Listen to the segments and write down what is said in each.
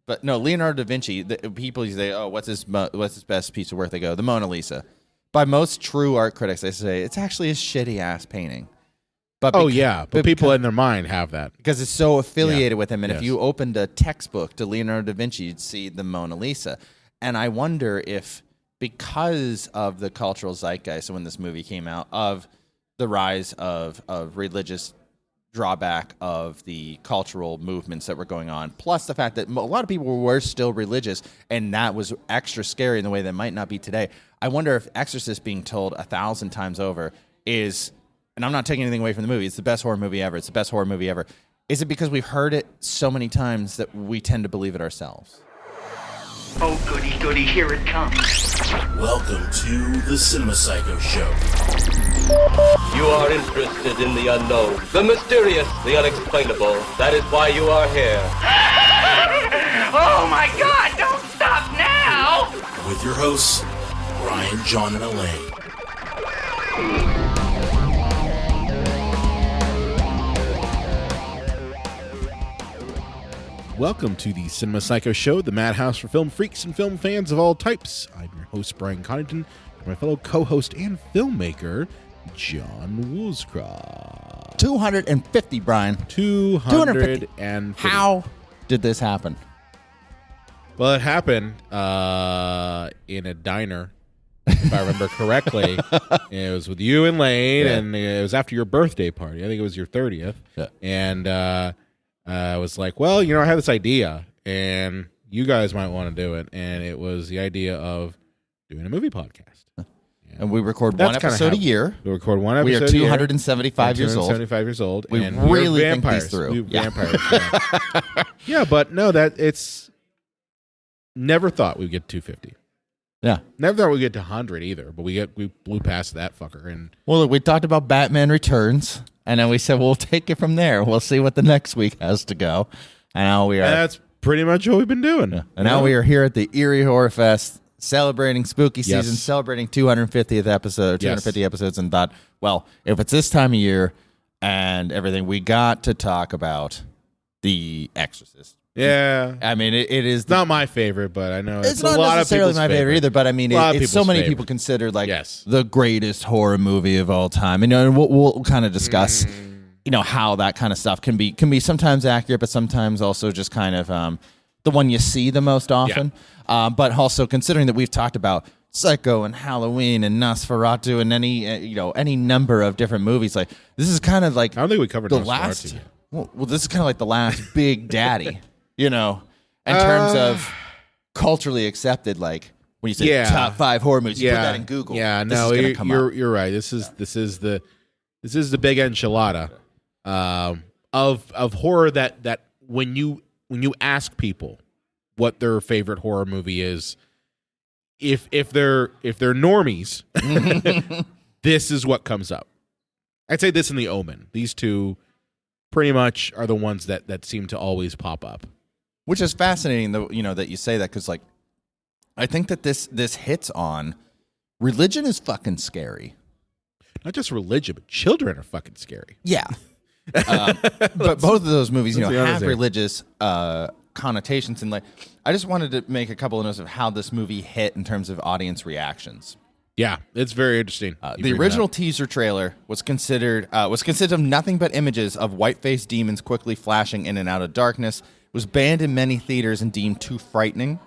But no, Leonardo da Vinci, people say, oh, what's his best piece of work? They go, the Mona Lisa. By most true art critics, they say it's actually a shitty-ass painting. But people in their mind have that. Because it's so affiliated with him. And if you opened a textbook to Leonardo da Vinci, you'd see the Mona Lisa. And I wonder if, because of the cultural zeitgeist when this movie came out, of the rise of religious drawback of the cultural movements that were going on, plus the fact that a lot of people were still religious, and that was extra scary in the way that might not be today. I wonder if Exorcist being told 1,000 times over is... And I'm not taking anything away from the movie. It's the best horror movie ever. It's the best horror movie ever. Is it because we've heard it so many times that we tend to believe it ourselves? Oh, goody, goody, here it comes. Welcome to the Cinema Psycho Show. You are interested in the unknown, the mysterious, the unexplainable. That is why you are here. Oh, my God, don't stop now! With your hosts, Ryan, John, and Elaine. Welcome to the Cinema Psycho Show, the madhouse for film freaks and film fans of all types. I'm your host, Brian Connington, and my fellow co-host and filmmaker, John Woolscroft. 250, Brian. 250. How did this happen? Well, it happened in a diner, if I remember correctly. It was with you and Lane, and it was after your birthday party. I think it was your 30th. Yeah. And I was like, well, I have this idea, and you guys might want to do it. And it was the idea of doing a movie podcast. And we record one episode a year. We record one episode a year. We are 275 years old. 275 years old. We and really we're think vampires. these through. Vampires. Yeah, but no, it's never thought we'd get 250. Yeah. Never thought we'd get to 100 either, but we blew past that fucker. And well, we talked about Batman Returns, and then we said we'll take it from there. We'll see what the next week has to go. And now we are. And that's pretty much what we've been doing. Yeah. And now we are here at the Erie Horror Fest, celebrating spooky season, celebrating 250th episode, 250 episodes, and thought, well, if it's this time of year and everything, we got to talk about The Exorcist. Yeah, I mean, it is not my favorite, but I know it's a not lot necessarily of my favorite either. But I mean, it's so many people consider the greatest horror movie of all time. And we'll kind of discuss, how that kind of stuff can be sometimes accurate, but sometimes also just kind of the one you see the most often. Yeah. But also considering that we've talked about Psycho and Halloween and Nosferatu and any number of different movies, like this is kind of like I don't think we covered the Nosferatu last. yet. Well, this is kind of like the last big daddy. In terms of culturally accepted, like when you say top 5 horror movies, you put that in Google. Yeah, no, you're right. This is the big enchilada of horror that when you ask people what their favorite horror movie is, if they're normies, this is what comes up. I'd say this and The Omen. These two pretty much are the ones that seem to always pop up. Which is fascinating, though, that you say that, because, I think that this hits on religion is fucking scary. Not just religion, but children are fucking scary. Yeah. But both of those movies, have religious connotations. And, I just wanted to make a couple of notes of how this movie hit in terms of audience reactions. Yeah, it's very interesting. The original teaser trailer was considered of nothing but images of white-faced demons quickly flashing in and out of darkness. It was banned in many theaters and deemed too frightening.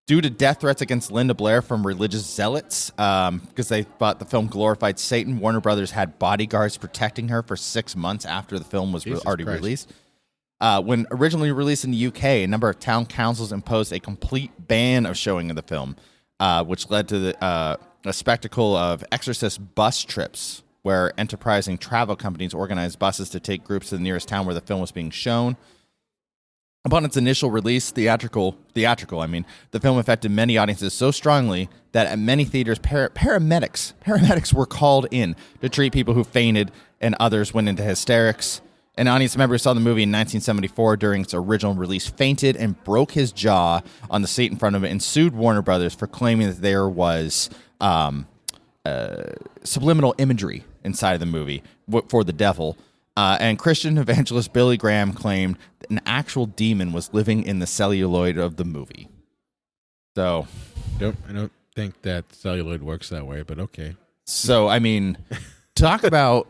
Due to death threats against Linda Blair from religious zealots, because they thought the film glorified Satan, Warner Brothers had bodyguards protecting her for 6 months after the film was already released. When originally released in the UK, a number of town councils imposed a complete ban of showing of the film, which led to a spectacle of Exorcist bus trips, where enterprising travel companies organized buses to take groups to the nearest town where the film was being shown. Upon its initial release, theatrical, the film affected many audiences so strongly that at many theaters, paramedics were called in to treat people who fainted, and others went into hysterics. An audience member who saw the movie in 1974 during its original release fainted and broke his jaw on the seat in front of it and sued Warner Brothers for claiming that there was subliminal imagery inside of the movie for the devil. And Christian evangelist Billy Graham claimed an actual demon was living in the celluloid of the movie. So, I don't think that celluloid works that way, but okay. So, I mean, talk about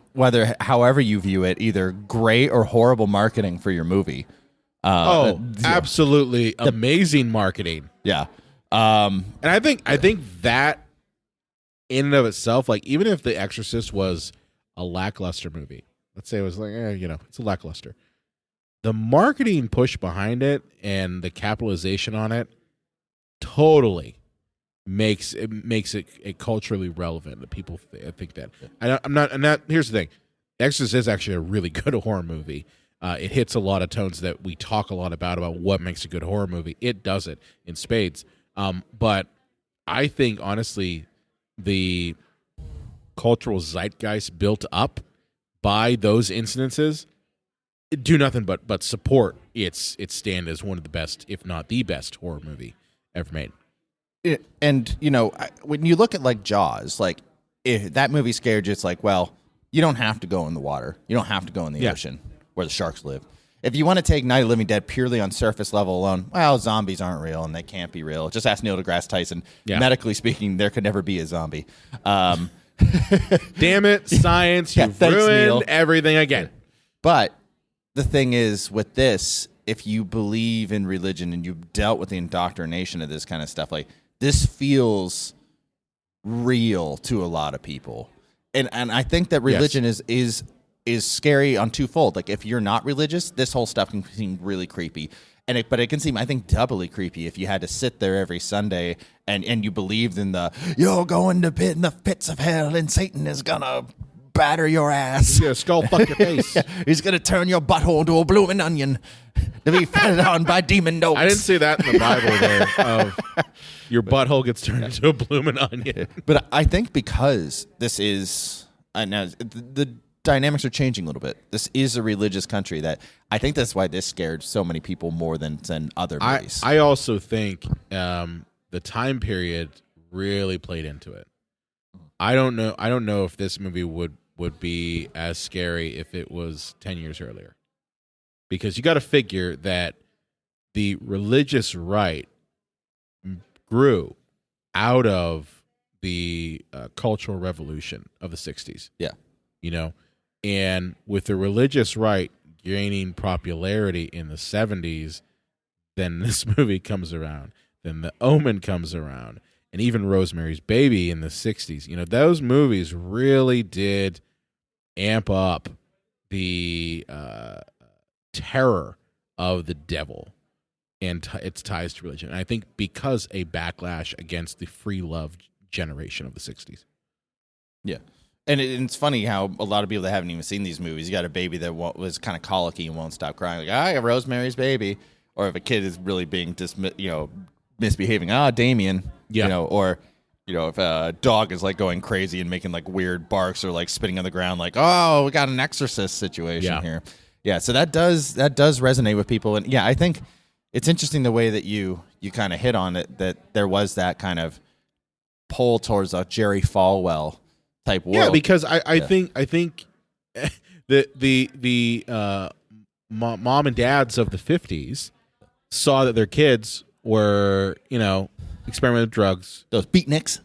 however you view it, either great or horrible marketing for your movie. Absolutely amazing marketing. Yeah. And I think that in and of itself, like even if The Exorcist was a lackluster movie, let's say it was like, it's a lackluster. The marketing push behind it and the capitalization on it totally makes it culturally relevant that people think that. I'm not. Here's the thing, Exorcist is actually a really good horror movie. It hits a lot of tones that we talk a lot about what makes a good horror movie. It does it in spades. But I think honestly, the cultural zeitgeist built up by those incidences do nothing but support its stand as one of the best, if not the best, horror movie ever made. And when you look at like Jaws, like if that movie scared you, it's like, well, you don't have to go in the water, you don't have to go in the ocean where the sharks live. If you want to take Night of the Living Dead purely on surface level alone, well, zombies aren't real and they can't be real. Just ask Neil deGrasse Tyson. Yeah. Medically speaking, there could never be a zombie. Damn it, science! You've ruined Neil. Everything again. But the thing is, with this, if you believe in religion and you've dealt with the indoctrination of this kind of stuff, like this feels real to a lot of people, and I think that religion is scary on twofold. Like if you're not religious, this whole stuff can seem really creepy, but it can seem, I think, doubly creepy if you had to sit there every Sunday and you believed in you're going to in the pits of hell and Satan is gonna batter your ass. He's gonna skull fuck your face. He's gonna turn your butthole into a blooming onion to be fed on by demon dogs. I didn't see that in the Bible there. Of your butthole gets turned into a blooming onion. But I think because this is now the dynamics are changing a little bit. This is a religious country that I think that's why this scared so many people more than other movies. I also think the time period really played into it. I don't know if this movie would be as scary if it was 10 years earlier. Because you got to figure that the religious right grew out of the Cultural Revolution of the 60s. Yeah. And with the religious right gaining popularity in the 70s, then this movie comes around. Then The Omen comes around. And even Rosemary's Baby in the 60s. Those movies really did amp up the terror of the devil and its ties to religion. And I think because a backlash against the free love generation of the 60s. Yeah. And it's funny how a lot of people that haven't even seen these movies, you got a baby that was kind of colicky and won't stop crying. Like, I got Rosemary's Baby. Or if a kid is really being misbehaving, Damien. Yeah. Or if a dog is like going crazy and making like weird barks or like spitting on the ground, like, oh, we got an Exorcist situation here. Yeah, so that does resonate with people. And yeah, I think it's interesting the way that you kind of hit on it, that there was that kind of pull towards a Jerry Falwell type world. Yeah, because I think the mom and dads of the 50s saw that their kids were, experimenting with drugs. Those beatniks.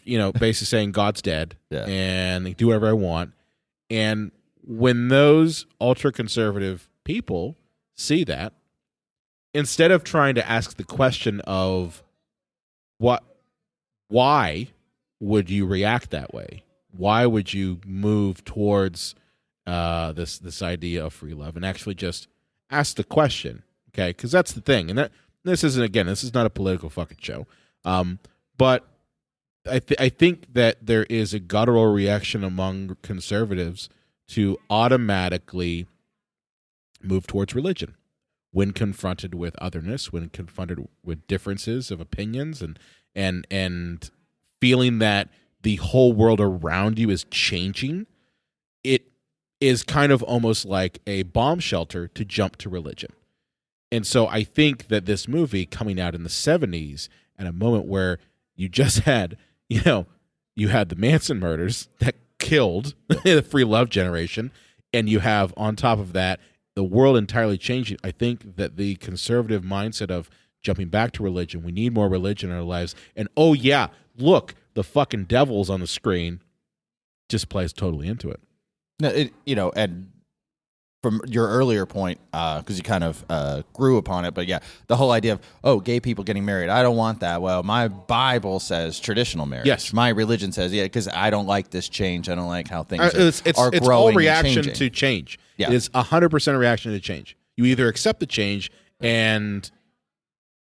Basically saying God's dead and they do whatever I want. And when those ultra-conservative people see that, instead of trying to ask the question of why would you react that way? Why would you move towards this idea of free love and actually just ask the question? Okay, because that's the thing, and this is not a political fucking show, but I think that there is a guttural reaction among conservatives to automatically move towards religion when confronted with otherness, when confronted with differences of opinions, and feeling that the whole world around you is changing. It is kind of almost like a bomb shelter to jump to religion. And so I think that this movie coming out in the 70s at a moment where you just had, you had the Manson murders that killed the free love generation, and you have on top of that the world entirely changing. I think that the conservative mindset of jumping back to religion, we need more religion in our lives, and oh yeah, look, the fucking devil's on the screen, just plays totally into it. No, and from your earlier point, because you kind of grew upon it, but yeah, the whole idea of, gay people getting married, I don't want that. Well, my Bible says traditional marriage. Yes. My religion says, because I don't like this change. I don't like how things are it's growing all and reaction changing. to change. Yeah. It is 100% a reaction to change. You either accept the change and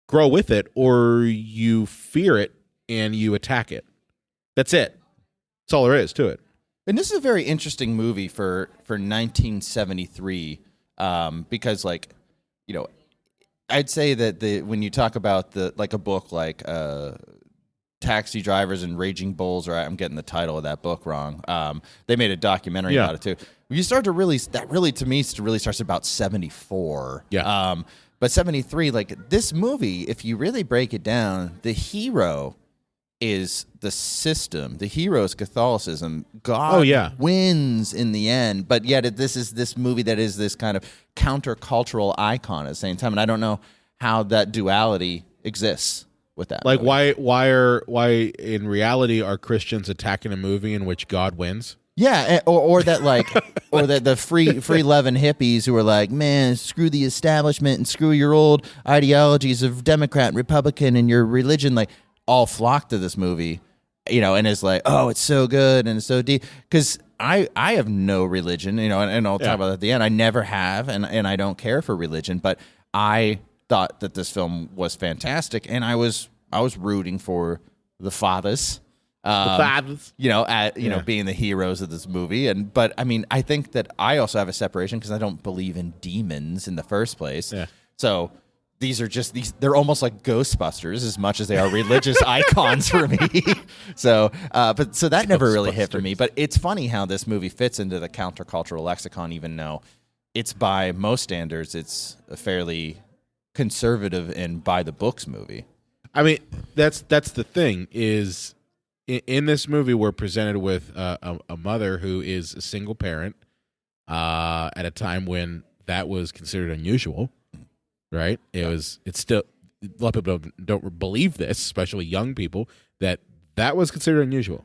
grow with it, or you fear it and you attack it. That's it. That's all there is to it. And this is a very interesting movie for 1973, because I'd say that when you talk about a book like Taxi Drivers and Raging Bulls, or I'm getting the title of that book wrong. They made a documentary about it too. You start to really to me really starts about 74. Yeah. But 73, this movie, if you really break it down, the hero is the system. The hero is Catholicism. God wins in the end, but yet this is this movie that is this kind of countercultural icon at the same time, and I don't know how that duality exists with that. Like movie. why in reality are Christians attacking a movie in which God wins? Yeah, or that or that the free loving hippies who are like, man, screw the establishment and screw your old ideologies of Democrat and Republican and your religion, all flock to this movie, and it's like, oh, it's so good and it's so deep. Because I have no religion, and I'll talk about that at the end. I never have, and I don't care for religion, but I thought that this film was fantastic, and I was rooting for the fathers. Being the heroes of this movie, but I mean, I think that I also have a separation because I don't believe in demons in the first place. Yeah. So these are just they're almost like Ghostbusters as much as they are religious icons for me. So that never really hit for me. But it's funny how this movie fits into the countercultural lexicon, even though it's by most standards, it's a fairly conservative and by the books movie. I mean, that's the thing is. In this movie, we're presented with a mother who is a single parent at a time when that was considered unusual, right? It's still, a lot of people don't believe this, especially young people, that was considered unusual.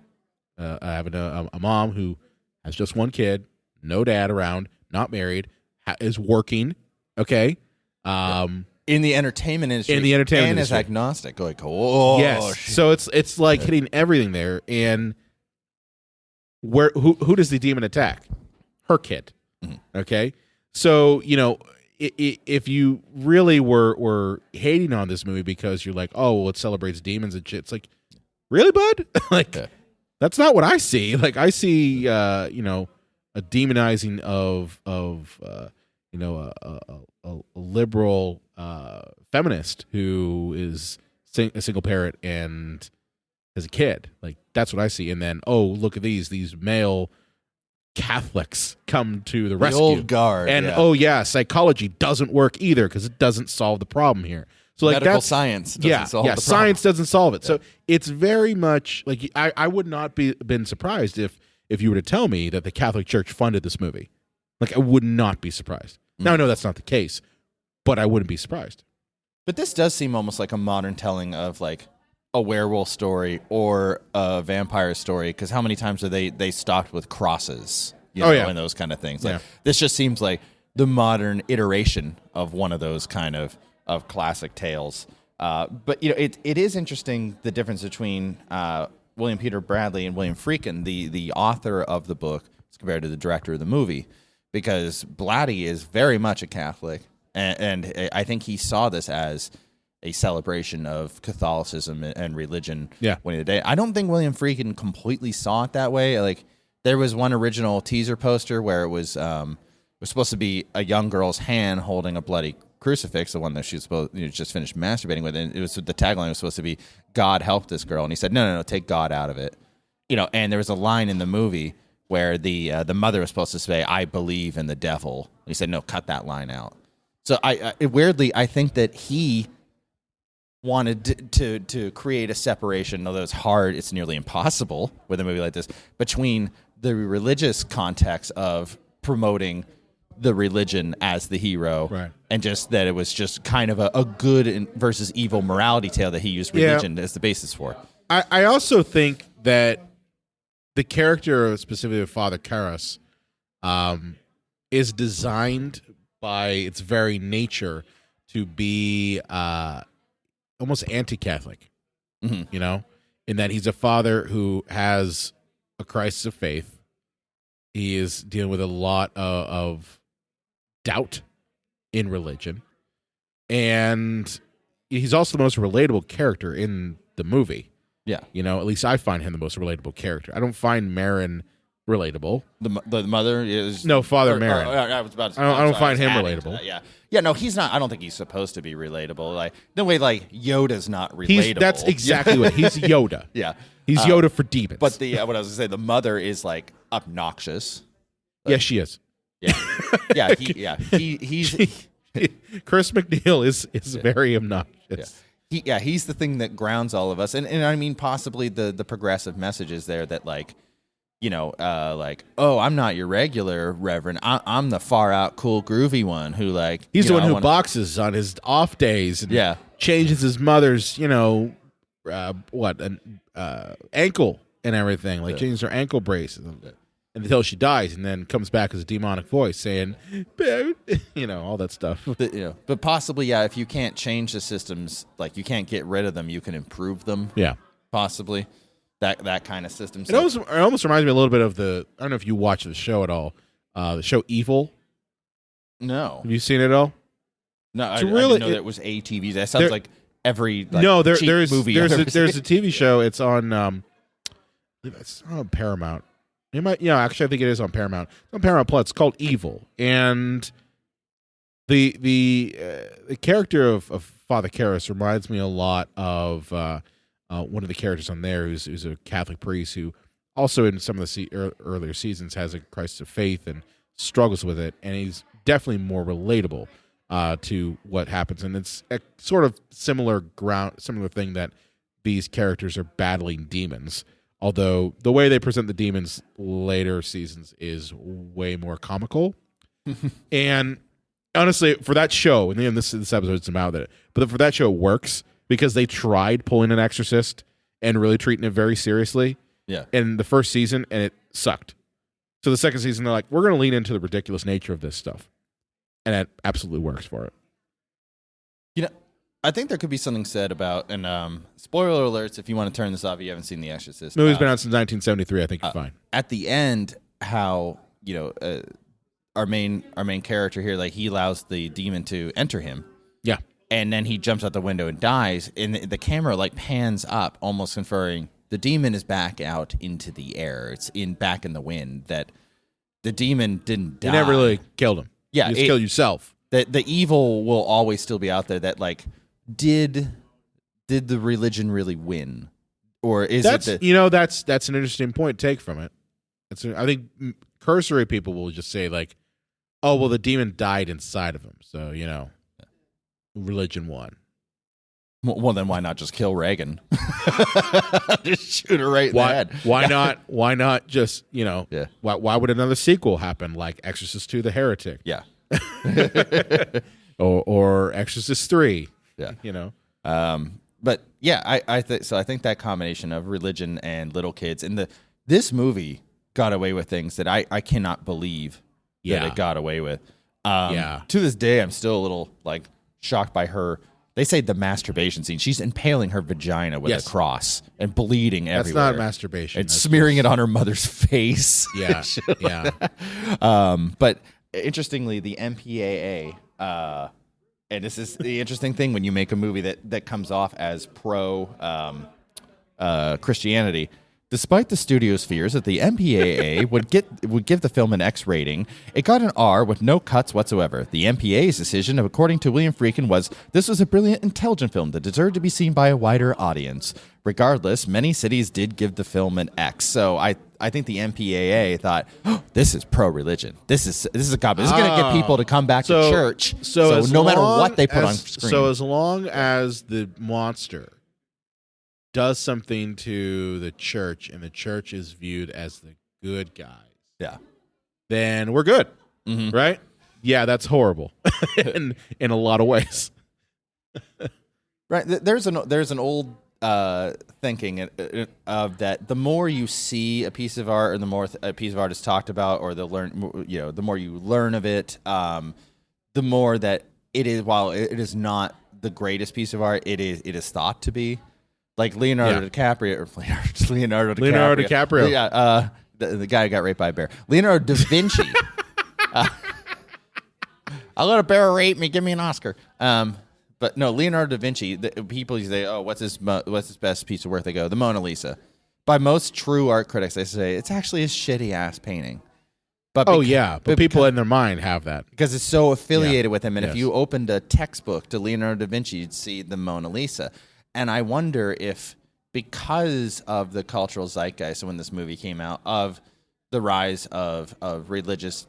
Having a mom who has just one kid, no dad around, not married, is working, okay? In the entertainment industry, and is agnostic. Yes. Shit. So it's like hitting everything there. And who does the demon attack? Her kid. Mm-hmm. Okay. So if you really were hating on this movie because you're like, oh, well, it celebrates demons and shit. It's like, really, bud? That's not what I see. I see a demonizing of a liberal feminist who is a single parent and has a kid. That's what I see. And then, oh, look at these male Catholics come to the rescue. The old guard. And psychology doesn't work either because it doesn't solve the problem here. So medical science doesn't solve the problem. Science doesn't solve it. Yeah. So it's very much I would not been surprised if you were to tell me that the Catholic Church funded this movie. I would not be surprised. Now I know that's not the case, but I wouldn't be surprised. But this does seem almost like a modern telling of a werewolf story or a vampire story, because how many times are they stocked with crosses, and those kind of things. This just seems like the modern iteration of one of those kind of classic tales. But it is interesting the difference between William Peter Bradley and William Friedkin, the author of the book, as compared to the director of the movie, because Blatty is very much a Catholic. And I think he saw this as a celebration of Catholicism and religion. Yeah. Winning the day. I don't think William Friedkin completely saw it that way. There was one original teaser poster where it was supposed to be a young girl's hand holding a bloody crucifix, the one that she was supposed just finished masturbating with, and it was the tagline was supposed to be "God help this girl," and he said, "No, take God out of it." And there was a line in the movie where the mother was supposed to say, "I believe in the devil." And he said, "No, cut that line out." So weirdly, I think that he wanted to create a separation, although it's hard, it's nearly impossible with a movie like this, between the religious context of promoting the religion as the hero, Right. and just that it was just kind of a good versus evil morality tale that he used religion as the basis for. I also think that the character, specifically of Father Karras, is designed by its very nature to be almost anti-Catholic, Mm-hmm. you know, in that he's a father who has a crisis of faith. He is dealing with a lot of doubt in religion, and he's also the most relatable character in the movie. Yeah, You know, at least I find him the most relatable character. I don't find Marin relatable. the mother is Father Marin. I was about to, I don't find him adding to relatable. that, yeah. No, he's not. I don't think he's supposed to be relatable. Like the way like Yoda's not relatable. That's exactly what he's Yoda. Yeah, He's Yoda for demons. but what I was gonna say, the mother is like obnoxious. yes, she is. Yeah, he's Chris McNeil is very obnoxious. he's the thing that grounds all of us, and I mean possibly the progressive messages there that like, like, oh, I'm not your regular reverend. I'm the far out cool groovy one who like He's the one who wanna- boxes on his off days and changes his mother's, ankle and everything, like changes her ankle brace until she dies, and then comes back as a demonic voice saying, all that stuff. But possibly, if you can't change the systems, like you can't get rid of them, you can improve them. Yeah. Possibly that kind of system. It almost reminds me a little bit of I don't know if you watch the show at all, the show Evil. No. Have you seen it at all? No, I really- didn't know that it was a TV. That sounds like every there's movie. there's a TV show. It's on it's on Paramount. Actually, I think it is on Paramount. It's on Paramount Plus. It's called Evil, and the character of Father Karras reminds me a lot of one of the characters on there, who's a Catholic priest who also in some of the earlier seasons has a crisis of faith and struggles with it, and he's definitely more relatable to what happens, and it's a sort of similar thing that these characters are battling demons. Although the way they present the demons later seasons is way more comical. And honestly, for that show, and then this episode's about it, but for that show it works because they tried pulling an Exorcist and really treating it very seriously. Yeah. In the first season, and it sucked. So the second season, they're like, we're going to lean into the ridiculous nature of this stuff. And that absolutely works for it. I think there could be something said about, and spoiler alerts, if you want to turn this off, if you haven't seen The Exorcist. The movie's been out since 1973. I think you're fine. At the end, how, our main character here, like he allows the demon to enter him. Yeah. And then he jumps out the window and dies. And the camera like pans up, almost conferring the demon is back out into the air. It's back in the wind. That the demon didn't die. You never really killed him. Yeah, you just killed yourself. The evil will always still be out there. That like, did the religion really win, or is that's it that, that's an interesting point to take from it. I think cursory people will just say like, oh well, the demon died inside of him, so religion won. Well, then why not just kill Reagan? Just shoot her right in the head. Why not? Why not just Why would another sequel happen like Exorcist 2: The Heretic? Yeah. or Exorcist 3. Yeah. But yeah, I think that combination of religion and little kids, and this movie got away with things that I cannot believe that it got away with. To this day, I'm still a little like shocked by her. They say the masturbation scene. She's impaling her vagina with a cross and bleeding everywhere. That's not masturbation. It's smearing it on her mother's face. Yeah, yeah. But interestingly, the MPAA, and this is the interesting thing when you make a movie that comes off as pro Christianity. Despite the studio's fears that the MPAA would give the film an X rating, it got an R with no cuts whatsoever. The MPAA's decision, according to William Friedkin, was this was a brilliant, intelligent film that deserved to be seen by a wider audience. Regardless, many cities did give the film an X. So I think the MPAA thought, oh, this is pro-religion. This is a cop. This is going to get people to come back to church. So no matter what they put on screen. So as long as the monster does something to the church and the church is viewed as the good guys, yeah, then we're good, right? yeah, that's horrible in a lot of ways. Right. There's an old thinking of that the more you see a piece of art, or the more a piece of art is talked about, or the more you learn of it, the more that it is. While it is not the greatest piece of art, it is thought to be. Like Leonardo DiCaprio. Yeah. The guy who got raped by a bear. Leonardo da Vinci. I'll let a bear rape me. Give me an Oscar. But no, Leonardo da Vinci. People say, "Oh, what's his best piece of work?" They go, "The Mona Lisa." By most true art critics, they say it's actually a shitty ass painting. But but people in their mind have that because it's so affiliated with him. And if you opened a textbook to Leonardo da Vinci, you'd see the Mona Lisa. And I wonder if, because of the cultural zeitgeist when this movie came out, of the rise of religious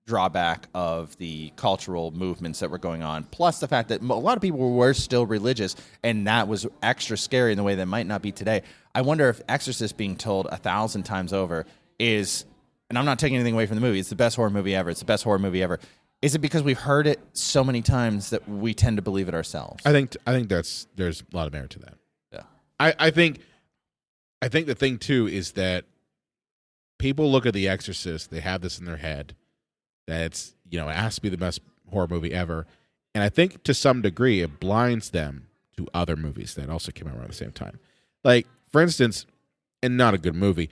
drawback of the cultural movements that were going on, plus the fact that a lot of people were still religious, and that was extra scary in the way that might not be today. I wonder if Exorcist being told 1,000 times over is, and I'm not taking anything away from the movie, it's the best horror movie ever. It's the best horror movie ever. Is it because we've heard it so many times that we tend to believe it ourselves? I think there's a lot of merit to that. Yeah. I think the thing too is that people look at The Exorcist, they have this in their head that it's, it has to be the best horror movie ever. And I think to some degree it blinds them to other movies that also came out around the same time. Like, for instance, and not a good movie,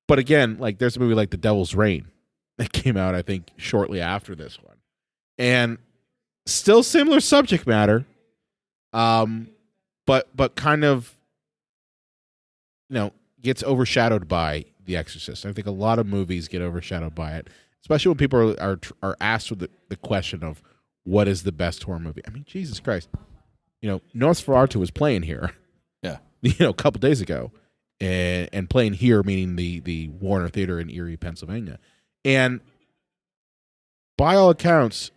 but again, like there's a movie like The Devil's Reign that came out, I think, shortly after this one. And still similar subject matter, but kind of, gets overshadowed by The Exorcist. I think a lot of movies get overshadowed by it, especially when people are asked with the question of what is the best horror movie. I mean, Jesus Christ, Nosferatu was playing here, a couple days ago, and playing here meaning the Warner Theater in Erie, Pennsylvania, and by all accounts,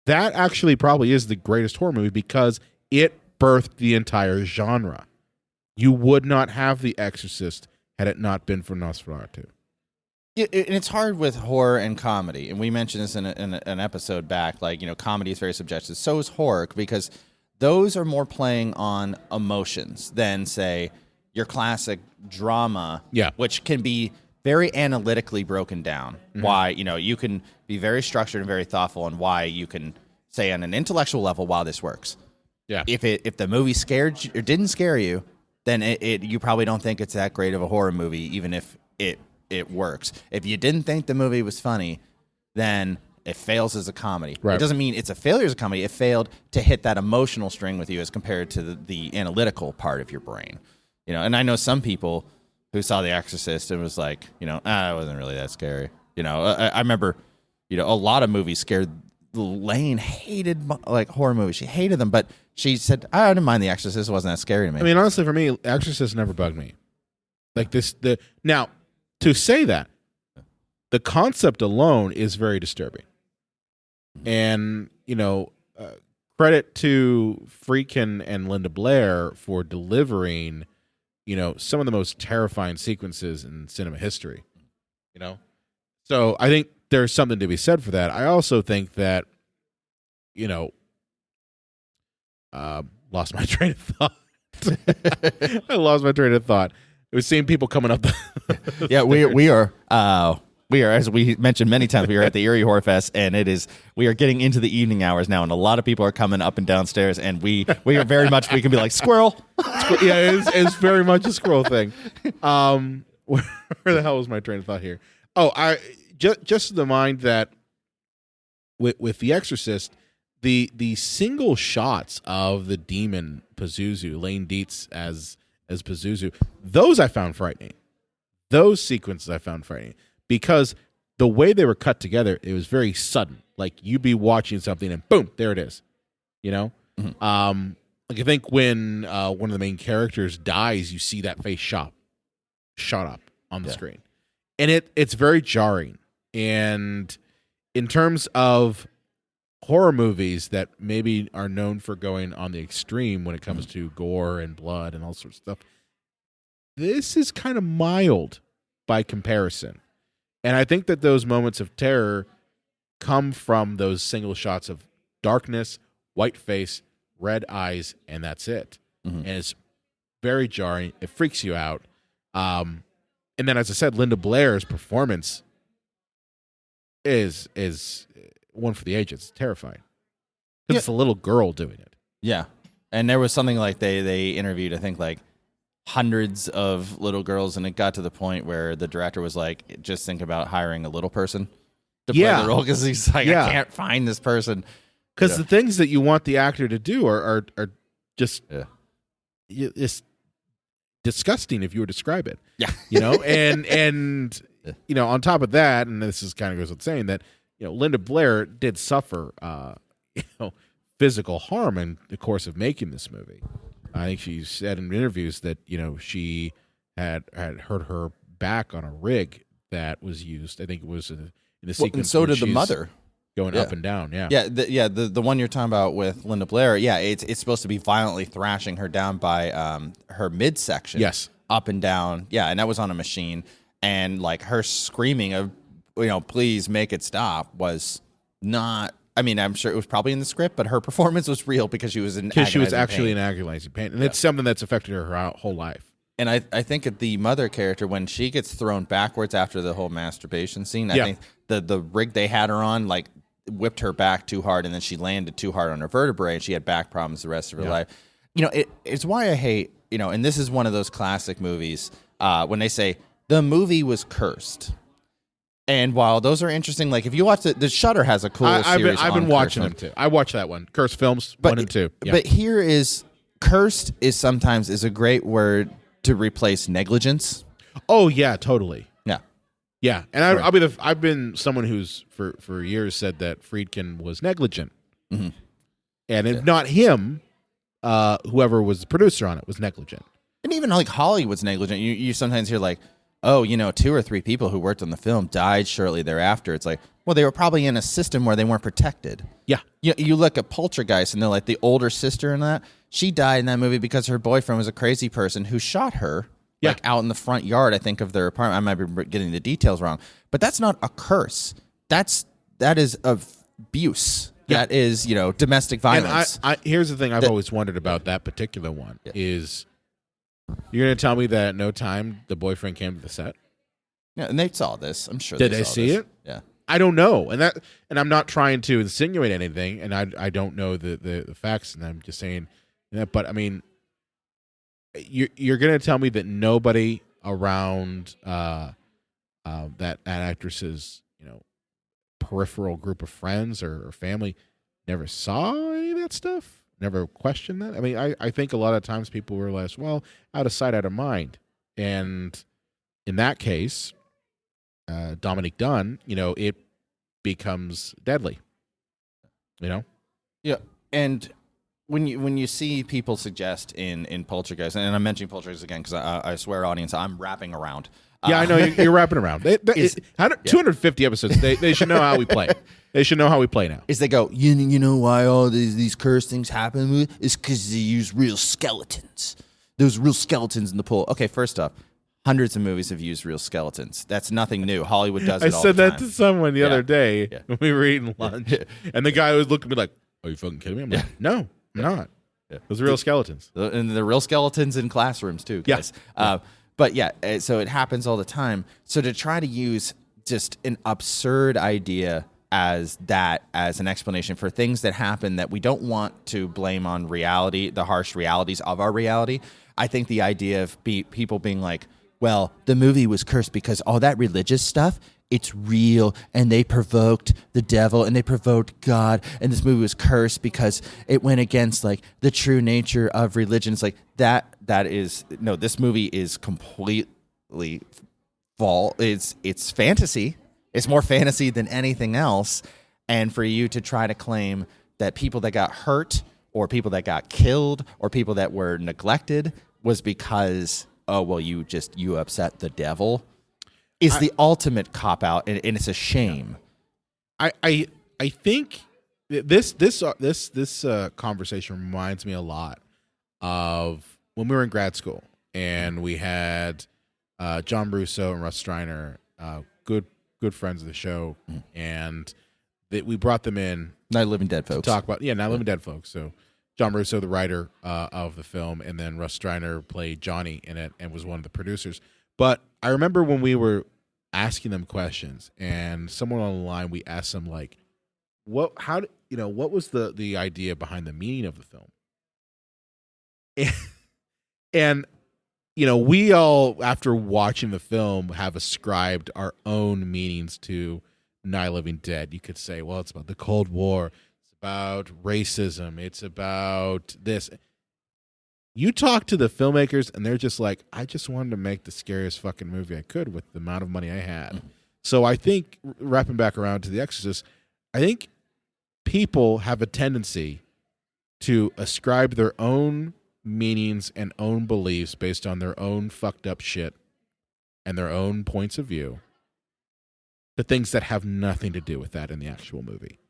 that actually probably is the greatest horror movie because it birthed the entire genre. You would not have The Exorcist had it not been for Nosferatu. And it's hard with horror and comedy, and we mentioned this in an episode back. Like, comedy is very subjective. So is horror, because those are more playing on emotions than, say, your classic drama, which can be very analytically broken down. Mm-hmm. Why, you can be very structured and very thoughtful on why you can say on an intellectual level why this works. Yeah. If the movie scared you or didn't scare you, then you probably don't think it's that great of a horror movie, even if it works. If you didn't think the movie was funny, then it fails as a comedy. Right. It doesn't mean it's a failure as a comedy. It failed to hit that emotional string with you as compared to the analytical part of your brain. And I know some people who saw The Exorcist and was like, it wasn't really that scary. I remember, a lot of movies scared. Lane hated like horror movies. She hated them, but she said, I didn't mind The Exorcist. It wasn't that scary to me. I mean, honestly, for me, Exorcist never bugged me. Like now, to say that, the concept alone is very disturbing. And, credit to Friedkin and Linda Blair for delivering, some of the most terrifying sequences in cinema history. So I think there's something to be said for that. I also think that, lost my train of thought. I lost my train of thought. I was seeing people coming up. Yeah, we are, as we mentioned many times, we are at the Erie Horror Fest, and we are getting into the evening hours now, and a lot of people are coming up and downstairs, and we are very much, we can be like, squirrel. Yeah, it's very much a squirrel thing. Where the hell was my train of thought here? Oh, just the mind that with The Exorcist, the single shots of the demon Pazuzu, Lane Dietz as Pazuzu, those I found frightening. Those sequences I found frightening because the way they were cut together, it was very sudden. Like you'd be watching something and boom, there it is. Mm-hmm. Like I think when one of the main characters dies, you see that face shot up on the screen, and it's very jarring. And in terms of horror movies that maybe are known for going on the extreme when it comes to gore and blood and all sorts of stuff, this is kind of mild by comparison. And I think that those moments of terror come from those single shots of darkness, white face, red eyes, and that's it. And it's very jarring. It freaks you out. And then, as I said, Linda Blair's performance is one for the ages. It's terrifying. Because it's a little girl doing it. Yeah. And there was something like they interviewed, I think, like hundreds of little girls, and it got to the point where the director was like, just think about hiring a little person to play the role, because he's like, I can't find this person. Because the things that you want the actor to do are just it's disgusting if you would describe it. Yeah. And on top of that, and this is kind of goes without saying that, Linda Blair did suffer physical harm in the course of making this movie. I think she said in interviews that, she had hurt her back on a rig that was used. I think it was in the sequence. And so did the mother. Going up and down, The one you're talking about with Linda Blair, it's supposed to be violently thrashing her down by her midsection. Yes. Up and down. Yeah, and that was on a machine. And like her screaming of, please make it stop was not, I mean, I'm sure it was probably in the script, but her performance was real because she was actually in agonizing pain. And it's something that's affected her whole life. And I think at the mother character, when she gets thrown backwards after the whole masturbation scene, I think the rig they had her on, like, whipped her back too hard, and then she landed too hard on her vertebrae, and she had back problems the rest of her life. It's why I hate, and this is one of those classic movies, when they say the movie was cursed. And while those are interesting, like if you watch the Shudder has a cool series. I've been watching them too. I watched that one, Cursed Films 1 and 2. Yeah. But here is cursed is sometimes is a great word to replace negligence. Oh yeah, totally. Yeah, and I've been someone who's for years said that Friedkin was negligent, and if not him, whoever was the producer on it was negligent. And even like Hollywood's negligent. You sometimes hear like, oh, 2 or 3 people who worked on the film died shortly thereafter. It's like, well, they were probably in a system where they weren't protected. Yeah, you look at Poltergeist, and they're like the older sister in that. She died in that movie because her boyfriend was a crazy person who shot her. Like out in the front yard, I think, of their apartment. I might be getting the details wrong, but that's not a curse. That is abuse. Yeah. That is, domestic violence. And here's the thing I've always wondered about that particular one is, you're going to tell me that at no time the boyfriend came to the set? Yeah, and they saw this. I'm sure. Did they see it? Yeah. I don't know, and I'm not trying to insinuate anything, and I don't know the facts, and I'm just saying that. But I mean, you're going to tell me that nobody around that actress's peripheral group of friends or family never saw any of that stuff, never questioned that? I mean, I think a lot of times people realize, well, out of sight, out of mind. And in that case, Dominique Dunn, it becomes deadly. Yeah, and when you see people suggest in Poltergeist, and I'm mentioning Poltergeist again because I swear, audience, I'm wrapping around. Yeah, I know you're wrapping around. 250 episodes. They should know how we play. They should know how we play now. Is they go, you know why all these cursed things happen? It's because they use real skeletons. There's real skeletons in the pool. Okay, first off, hundreds of movies have used real skeletons. That's nothing new. Hollywood does it all the time. I said that to someone the other day when we were eating lunch, and the guy was looking at me like, "Are you fucking kidding me?" I'm like, "No, I'm not." Yeah. Those are real skeletons, and they're real skeletons in classrooms too, guys. Yeah. But so it happens all the time. So to try to use just an absurd idea as an explanation for things that happen that we don't want to blame on reality, the harsh realities of our reality, I think the idea of people being like, well, the movie was cursed because all that religious stuff, it's real, and they provoked the devil, and they provoked God, and this movie was cursed because it went against like the true nature of religion. It's like that is no. This movie is completely false. It's fantasy. It's more fantasy than anything else. And for you to try to claim that people that got hurt or people that got killed or people that were neglected was because, oh, well, you upset the devil is the ultimate cop-out, and it's a shame. I think this conversation reminds me a lot of when we were in grad school and we had John Russo and Russ Streiner, good friends of the show, and that we brought them in Night of Living Dead, to folks. talk about Night of Living Dead folks. So John Russo, the writer of the film, and then Russ Streiner played Johnny in it and was one of the producers. But I remember when we were asking them questions, and someone on the line, we asked them like, what was the idea behind the meaning of the film? And we all, after watching the film, have ascribed our own meanings to Night of the Living Dead. You could say, well, it's about the Cold War, it's about racism, it's about this. You talk to the filmmakers, and they're just like, I just wanted to make the scariest fucking movie I could with the amount of money I had. Mm-hmm. So I think, wrapping back around to The Exorcist, I think people have a tendency to ascribe their own meanings and own beliefs based on their own fucked up shit and their own points of view to things that have nothing to do with that in the actual movie.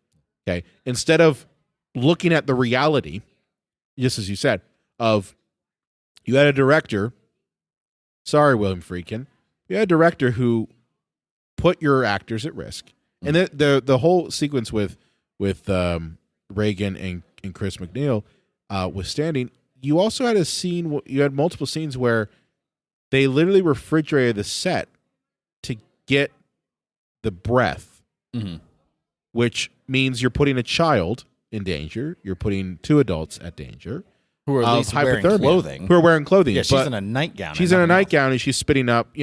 Okay? Instead of looking at the reality, just as you said, of you had a director, sorry, William Friedkin, you had a director who put your actors at risk. And the whole sequence with Reagan and Chris McNeil was standing. You also had a scene. You had multiple scenes where they literally refrigerated the set to get the breath, which means you're putting a child in danger. You're putting two adults at danger Who are at least wearing clothing. Who are wearing clothing. Yeah, she's in a nightgown. She's in a nightgown and she's spitting up,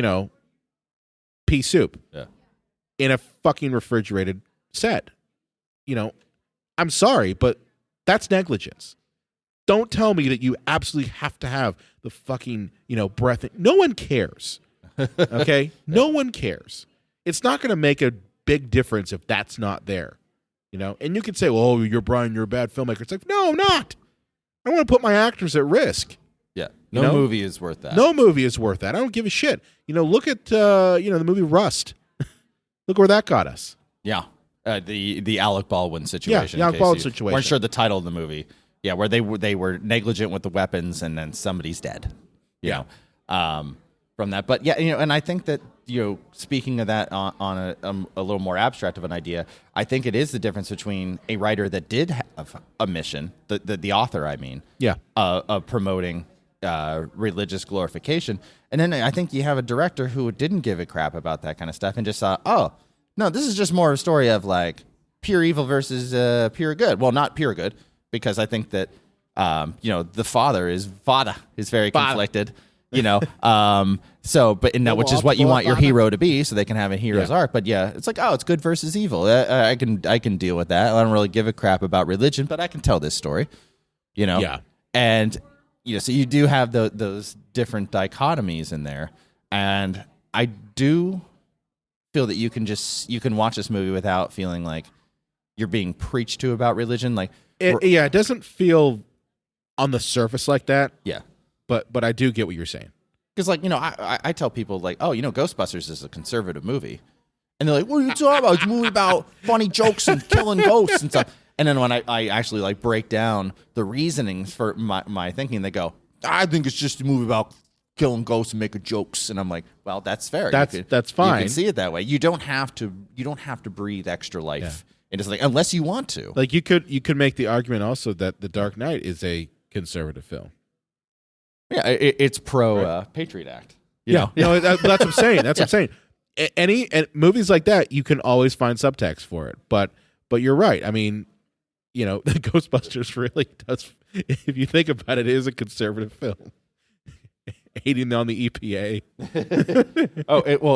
pea soup. Yeah. In a fucking refrigerated set. I'm sorry, but that's negligence. Don't tell me that you absolutely have to have the fucking, breath. No one cares. Okay? No one cares. It's not going to make a big difference if that's not there. And you could say, well, you're Brian, you're a bad filmmaker. It's like, no, I'm not. I don't want to put my actors at risk. Yeah. No movie is worth that. No movie is worth that. I don't give a shit. Look at, the movie Rust. Look where that got us. Yeah. The Alec Baldwin situation. Yeah, the Alec Baldwin situation. Weren't sure the title of the movie. Yeah, where they were negligent with the weapons and then somebody's dead. You know, from that. But yeah, and I think that, speaking of that on a little more abstract of an idea, I think it is the difference between a writer that did have a mission, the author, I mean, of promoting religious glorification, and then I think you have a director who didn't give a crap about that kind of stuff and just thought, oh, no, this is just more a story of like pure evil versus pure good. Well, not pure good, because I think that the father is very conflicted. Which is what you want your hero to be, so they can have a hero's arc. But yeah, it's like, oh, it's good versus evil. I can deal with that. I don't really give a crap about religion, but I can tell this story. Yeah. And so you do have those different dichotomies in there, and I do feel that you can watch this movie without feeling like you're being preached to about religion. Like, it doesn't feel on the surface like that. Yeah. But I do get what you're saying. Because, I tell people, like, oh, Ghostbusters is a conservative movie. And they're like, what are you talking about? It's a movie about funny jokes and killing ghosts and stuff. And then when I actually, break down the reasonings for my thinking, they go, I think it's just a movie about killing ghosts and making jokes. And I'm like, well, that's fair. That's fine. You can see it that way. You don't have to breathe extra life into something unless you want to. Like, you could make the argument also that The Dark Knight is a conservative film. Yeah, it's pro Patriot Act. No, that's what I'm saying. That's what I'm saying. Any movies like that, you can always find subtext for it. But you're right. I mean, the Ghostbusters really does. If you think about it, is a conservative film. Hating on the EPA.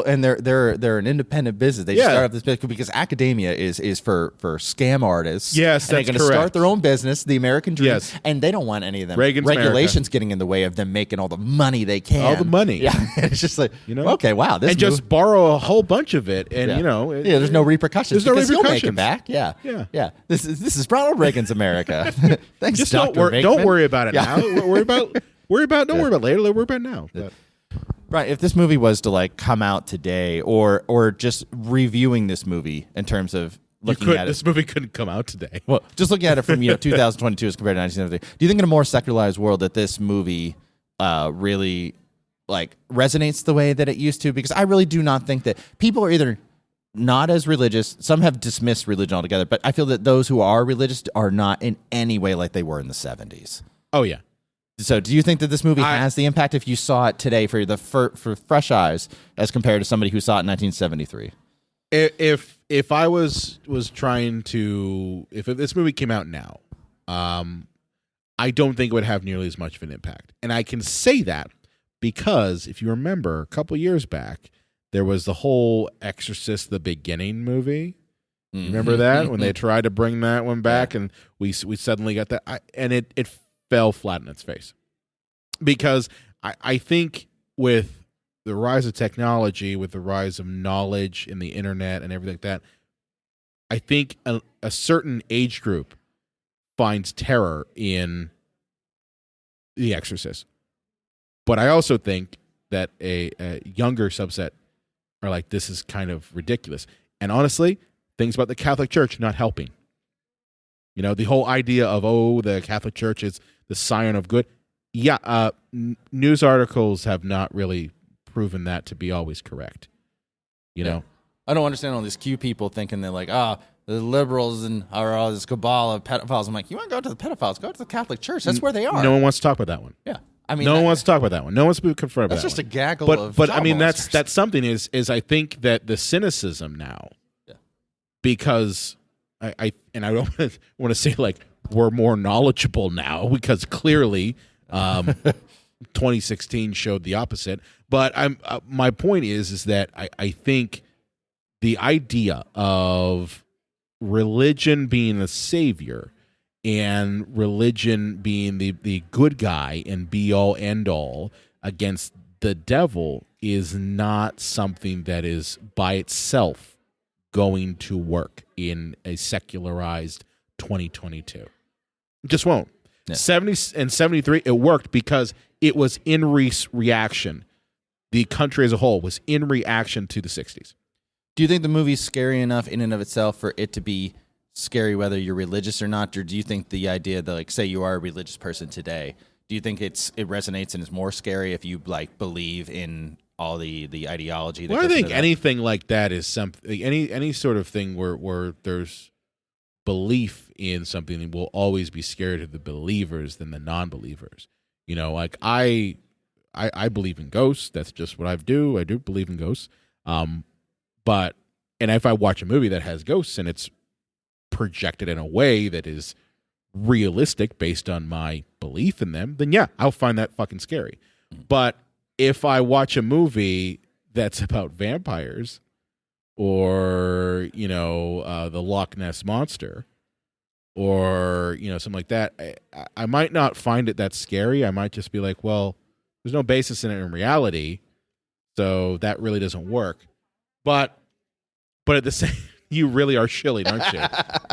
And they're an independent business. They just start up this business because academia is for scam artists. Yes, and that's they're going to start their own business, the American dream. Yes. And they don't want any of them regulations America. Getting in the way of them making all the money they can. All the money. Yeah, it's just like okay, wow, this and just borrow a whole bunch of it, and there's no repercussions. There's no because repercussions. You'll make it back. Yeah. This is Ronald Reagan's America. Thanks, just Dr. don't worry about it now. Worry about later. Worry about now. But. Right. If this movie was to come out today, or just reviewing this movie in terms of looking at it, this movie couldn't come out today. Well, just looking at it from 2022 as compared to 1970, do you think in a more secularized world that this movie really resonates the way that it used to? Because I really do not think that people are either not as religious. Some have dismissed religion altogether, but I feel that those who are religious are not in any way like they were in the 70s. Oh, yeah. So do you think that this movie has the impact if you saw it today for for fresh eyes as compared to somebody who saw it in 1973? If I was trying to, if this movie came out now, I don't think it would have nearly as much of an impact. And I can say that because if you remember a couple years back, there was the whole Exorcist, the beginning movie. You remember that when they tried to bring that one back, and we suddenly got that, and it fell flat in its face. Because I think with the rise of technology, with the rise of knowledge in the internet and everything like that, I think a certain age group finds terror in The Exorcist. But I also think that a younger subset are like, this is kind of ridiculous. And honestly, things about the Catholic Church not helping. You know, the whole idea of, the Catholic Church is the scion of good. Yeah, news articles have not really proven that to be always correct. You know? I don't understand all these Q people thinking they're like, the liberals are all this cabal of pedophiles. I'm like, you want to go to the pedophiles? Go to the Catholic Church. That's where they are. No one wants to talk about that one. Yeah. I mean, no one wants to talk about that one. No one wants to be confronted about that. That's just one. a gaggle of But child I mean, molesters. that's something is I think that the cynicism now, because I don't want to say like we're more knowledgeable now, because clearly 2016 showed the opposite. But my point is that I think the idea of religion being a savior and religion being the good guy and be all end all against the devil is not something that is by itself going to work in a secularized 2022. It just won't. Yeah. 70 and 73, it worked because it was in reaction. The country as a whole was in reaction to the 60s. Do you think the movie's scary enough in and of itself for it to be scary whether you're religious or not? Or do you think the idea that, like, say you are a religious person today, do you think it resonates and is more scary if you like believe in all the ideology that Well, I goes think into that? anything like that is something, any sort of thing where there's belief in something will always be scarier to the believers than the non-believers. You know, like I believe in ghosts. That's just what I do. I do believe in ghosts. But if I watch a movie that has ghosts and it's projected in a way that is realistic based on my belief in them, then yeah, I'll find that fucking scary. But if I watch a movie that's about vampires or, the Loch Ness Monster or, something like that, I might not find it that scary. I might just be like, well, there's no basis in it in reality, so that really doesn't work. But at the same, you really are shilling, aren't you?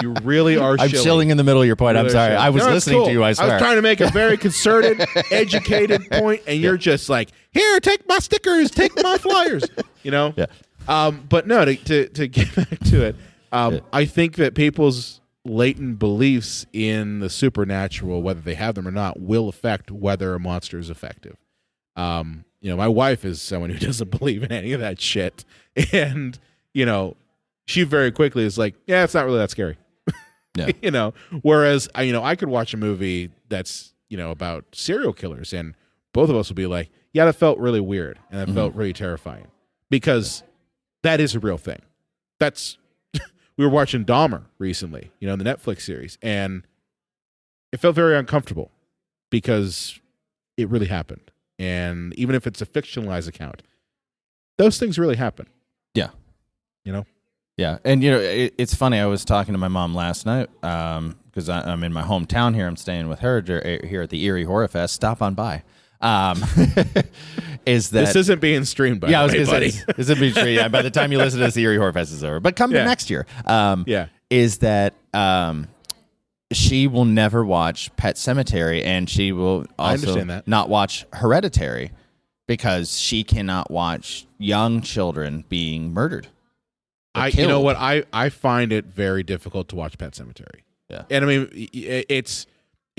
You really are. I'm chilling in the middle of your point. Really I'm sorry. I was No, it's listening cool. to you. I swear. was trying to make a very concerted, educated point, and you're just like, here, take my stickers, take my flyers. Yeah. But no, to get back to it, I think that people's latent beliefs in the supernatural, whether they have them or not, will affect whether a monster is effective. My wife is someone who doesn't believe in any of that shit, and she very quickly is like, yeah, it's not really that scary. Yeah. Whereas I could watch a movie that's about serial killers, and both of us would be like, yeah, that felt really weird, and that felt really terrifying, because that is a real thing. We were watching Dahmer recently, the Netflix series, and it felt very uncomfortable because it really happened. And even if it's a fictionalized account, those things really happen. Yeah. Yeah. And, it's funny. I was talking to my mom last night because I'm in my hometown here. I'm staying with her here at the Erie Horror Fest. Stop on by. Is that this isn't being streamed by? Yeah, I was going to buddy. say this isn't being streamed. Yeah, by the time you listen to this, the Erie Horror Fest is over. But come to next year. Is that she will never watch Pet Sematary, and she will also not watch Hereditary because she cannot watch young children being murdered. You know what? I find it very difficult to watch Pet Sematary. Yeah, and I mean it's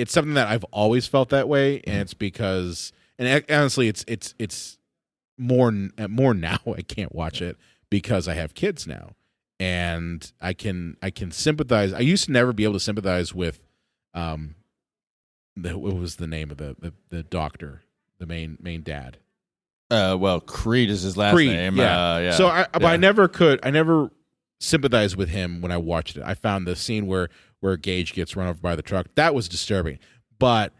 something that I've always felt that way, and it's because, and honestly, it's more now. I can't watch it because I have kids now, and I can sympathize. I used to never be able to sympathize with what was the name of the doctor, the main dad. Well, Creed is his last name. Yeah. So but I never sympathized with him when I watched it. I found the scene where Gage gets run over by the truck, that was disturbing. But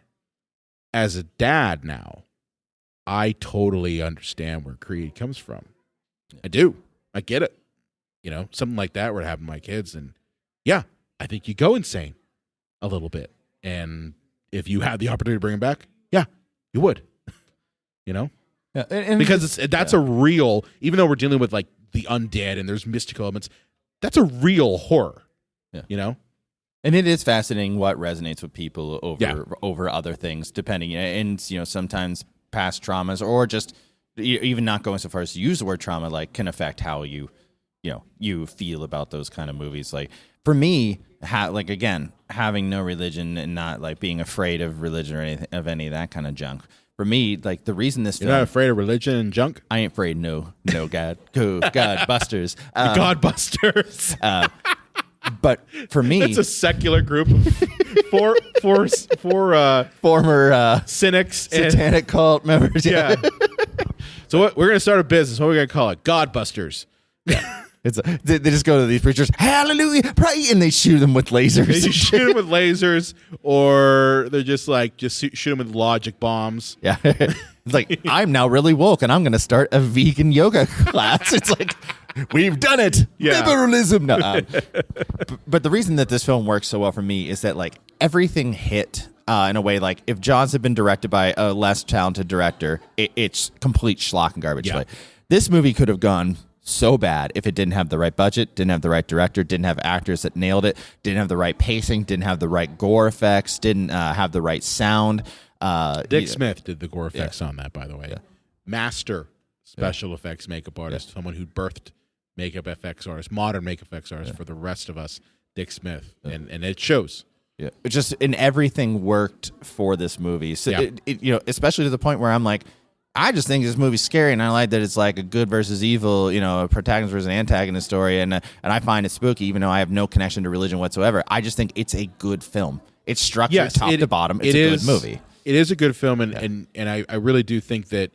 as a dad now, I totally understand where Creed comes from. I do. I get it. You know, something like that would happen to my kids, and yeah, I think you go insane a little bit. And if you had the opportunity to bring him back, yeah, you would. You know? Yeah, and because that's a real, even though we're dealing with like the undead and there's mystical elements, that's a real horror. Yeah. You know? And it is fascinating what resonates with people over other things, depending. And sometimes past traumas, or just even not going so far as to use the word trauma, like can affect how you feel about those kind of movies. Like for me, having no religion and not like being afraid of religion or any of that kind of junk. For me, like the reason this You're film, not afraid of religion and junk? I ain't afraid. No, God, God busters, Godbusters. But for me, it's a secular group of four former cynics, satanic cult members. Yeah. So we're gonna start a business. What are we gonna call it? Godbusters. They just go to these preachers, hallelujah, pray, and they shoot them with lasers. They shoot them with lasers, or they're just shoot them with logic bombs. Yeah. It's like, I'm now really woke, and I'm going to start a vegan yoga class. It's like, we've done it. Yeah. Liberalism. No, but the reason that this film works so well for me is that like everything hit in a way, like if Jaws had been directed by a less talented director, it's complete schlock and garbage. Yeah. Like, this movie could have gone so bad if it didn't have the right budget, didn't have the right director, didn't have actors that nailed it, didn't have the right pacing, didn't have the right gore effects, didn't have the right sound. Dick Smith did the gore effects on that, by the way. Yeah. Master special effects makeup artist, someone who birthed makeup effects artists, modern makeup effects artists for the rest of us, Dick Smith. And it shows. Yeah, it just in everything worked for this movie. So especially to the point where I'm like, I just think this movie's scary, and I like that it's like a good versus evil, a protagonist versus an antagonist story, and I find it spooky, even though I have no connection to religion whatsoever. I just think it's a good film. It's structured top to bottom. It's a good movie. It is a good film, and I really do think that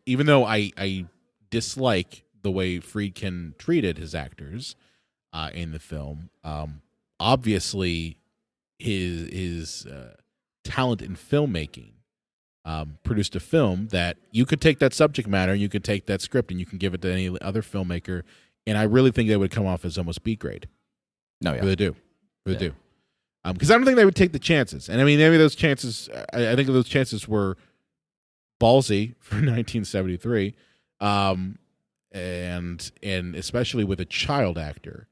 even though I dislike the way Friedkin treated his actors in the film, obviously his talent in filmmaking produced a film that you could take that subject matter, and you could take that script, and you can give it to any other filmmaker, and I really think they would come off as almost B grade. No, yeah, really do, do. Because I don't think they would take the chances, and I mean, maybe those chances. I think those chances were ballsy for 1973, and especially with a child actor,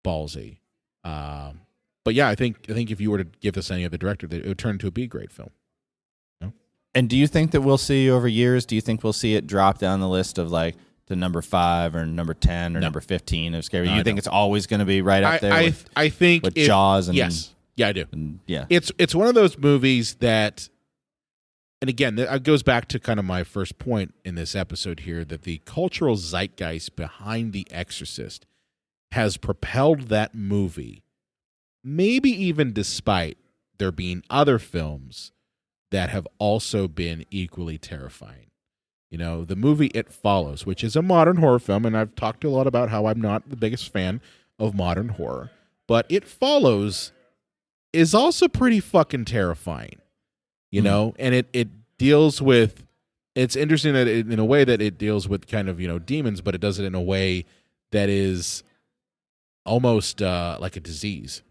ballsy. But yeah, I think if you were to give this any other director, it would turn into a B grade film. And do you think that we'll see over years? Do you think we'll see it drop down the list of like to number 5 or number 10 or number 15 of scary? You think it's always going to be right up there? I think with Jaws and yes, yeah, I do. And, yeah, it's one of those movies that, and again, that goes back to kind of my first point in this episode here, that the cultural zeitgeist behind The Exorcist has propelled that movie, maybe even despite there being other films that have also been equally terrifying. The movie It Follows, which is a modern horror film, and I've talked a lot about how I'm not the biggest fan of modern horror, but It Follows is also pretty fucking terrifying, and it deals with, it's interesting that in a way that it deals with kind of, demons, but it does it in a way that is almost like a disease.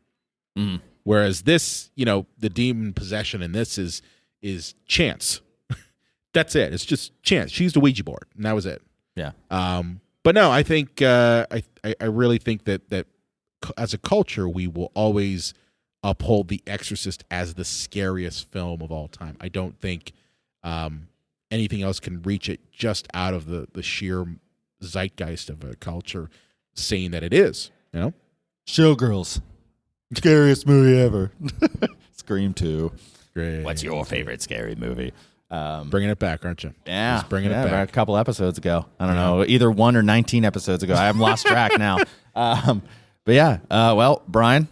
Mm. Whereas this, the demon possession in this is chance. That's it. It's just chance. She's the Ouija board, and that was it. Yeah. But no, I think I really think that as a culture, we will always uphold The Exorcist as the scariest film of all time. I don't think anything else can reach it just out of the sheer zeitgeist of a culture saying that it is. Showgirls, scariest movie ever. Scream 2. Great. What's your favorite scary movie? Bringing it back, aren't you? Yeah, Just bringing it about back. a couple episodes ago. I don't know, either 1 or 19 episodes ago. I have lost track now. But yeah, well, Brian,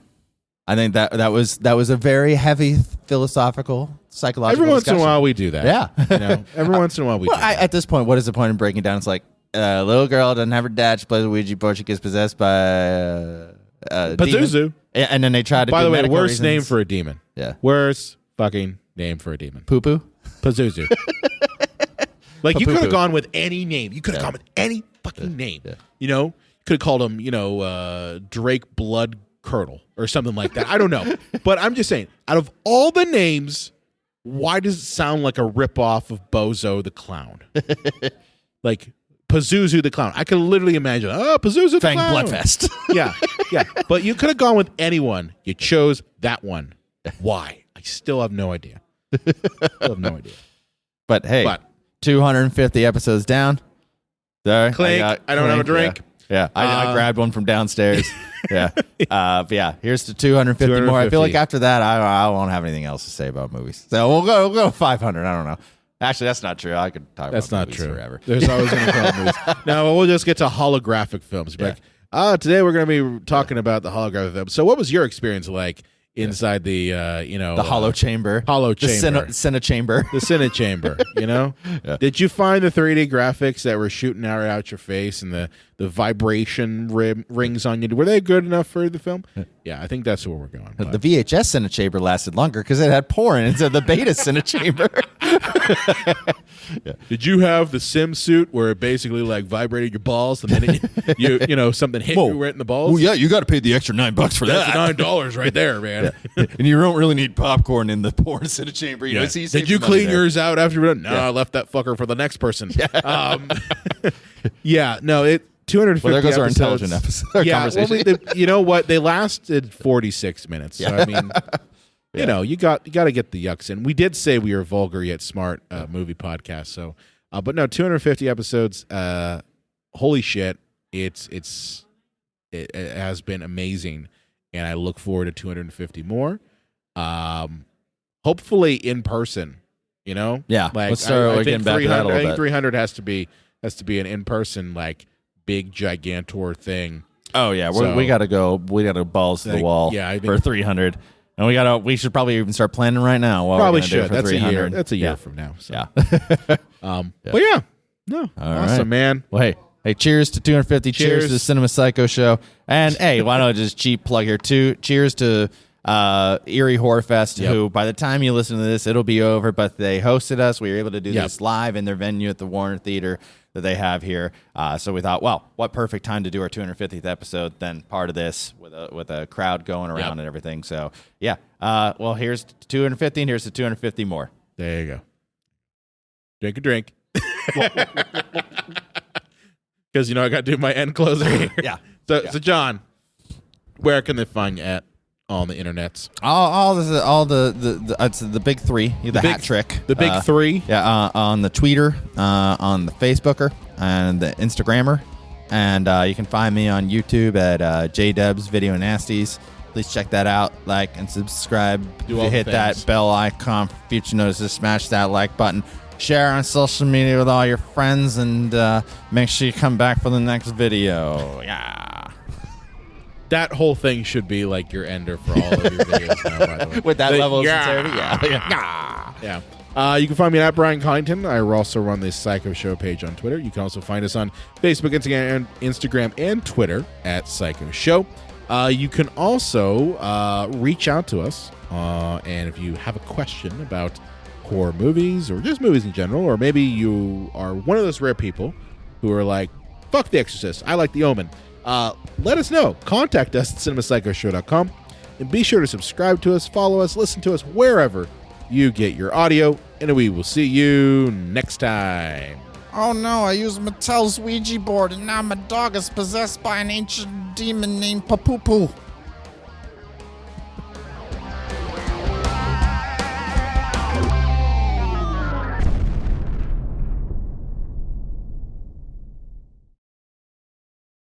I think that was a very heavy philosophical, psychological. Every once in a discussion. while we do that. Yeah. You know, every once in a while we do that. At this point, what is the point in breaking down? It's like a little girl doesn't have her dad. She plays a Ouija board. She gets possessed by Pazuzu. demon. And then they try to. By do the way, medical worst reasons. name for a demon. Yeah. Worst fucking name for a demon. Poo poo. Pazuzu. Like, you could Pa-poo-poo. have gone with any name. You could have gone with any fucking name. Yeah. You know? You could have called him, Drake Blood Curdle or something like that. I don't know. But I'm just saying, out of all the names, why does it sound like a ripoff of Bozo the Clown? Like, Pazuzu the Clown. I could literally imagine, Pazuzu the Fang Clown. Bloodfest. Yeah. But you could have gone with anyone. You chose that one. Why? I still have no idea. But hey, 250 episodes down. Sorry, Clink. I don't have a drink. Yeah. I grabbed one from downstairs. Yeah. But yeah, here's to 250 more. I feel like 250. after that, I won't have anything else to say about movies. So we'll go 500. I don't know. Actually, that's not true. I could talk That's about not movies true. forever. There's always going to come movies. Now we'll just get to holographic films. Be like, today we're going to be talking about the holographic film. So, what was your experience like inside the The hollow chamber. Hollow The chamber. Cine chamber. The Cine chamber? You know, Did you find the 3D graphics that were shooting out your face and the vibration rings on you? Were they good enough for the film? Yeah, I think that's where we're going. The VHS Cine chamber lasted longer because it had porn instead of the beta Cine chamber. Did you have the sim suit where it basically like vibrated your balls the minute you something hit you right in the balls? Oh yeah, you got to pay the extra $9 for That's that. $9 right there, man. And you don't really need popcorn in the porn Cine chamber. You know, so you save Did you some money clean there. yours out after you're done? No, I left that fucker for the next person. It 250 Well, there goes our episodes. intelligent episode conversation. You know what? They lasted 46 minutes. So, I mean, you got to get the yucks in. We did say we were vulgar yet smart movie podcast. So, but no, 250 episodes. Holy shit! It has been amazing, and I look forward to 250 more. Hopefully in person. You know, Yeah, Like let's start I getting think back to that a 300. I little think bit. 300 has to be an in person like big gigantor thing. Oh yeah, So- we gotta go. We gotta balls to the Think- wall. yeah, I think- for 300, and we should probably even start planning right now. What Probably we're gonna do should. for That's 300. That's a year Yeah. from now. So. Yeah. But yeah, no, All awesome, right. man. Well, hey, cheers to 250. Cheers Cheers. to the Cinema Psycho Show. And hey, why don't I just cheap plug here too? Cheers to Erie Horror Fest, Yep. who by the time you listen to this, it'll be over. But they hosted us. We were able to do Yep. this live in their venue at the Warner Theater that they have here. So we thought, well, what perfect time to do our 250th episode than part of this with a crowd going around Yep. and everything. So yeah, well, here's to 250, and here's to 250 more. There you go. Drink a drink. Because I got to do my end closer here. Yeah. So John, where can they find you at on the internets? All the it's the big three, the big- hat trick, the big three? Yeah, on the Twitter, on the Facebooker, and the Instagrammer, and you can find me on YouTube at JDubs Video Nasties. Please check that out, like and subscribe. Do all the Hit that things. bell icon for future notices. Smash that like button. Share on social media with all your friends, and make sure you come back for the next video. Yeah. That whole thing should be like your ender for all of your videos now, by the way. With that level of yeah. sincerity, yeah. Yeah. You can find me at Brian Collington. I also run the Psycho Show page on Twitter. You can also find us on Facebook, Instagram, and Twitter at Psycho Show. You can also reach out to us, and if you have a question about horror movies or just movies in general, or maybe you are one of those rare people who are like, fuck The Exorcist, I like The Omen, let us know. Contact us at cinemapsychoshow.com, and be sure to subscribe to us, follow us, listen to us wherever you get your audio, and we will see you next time. Oh no, I used Mattel's Ouija board and now my dog is possessed by an ancient demon named Papupu.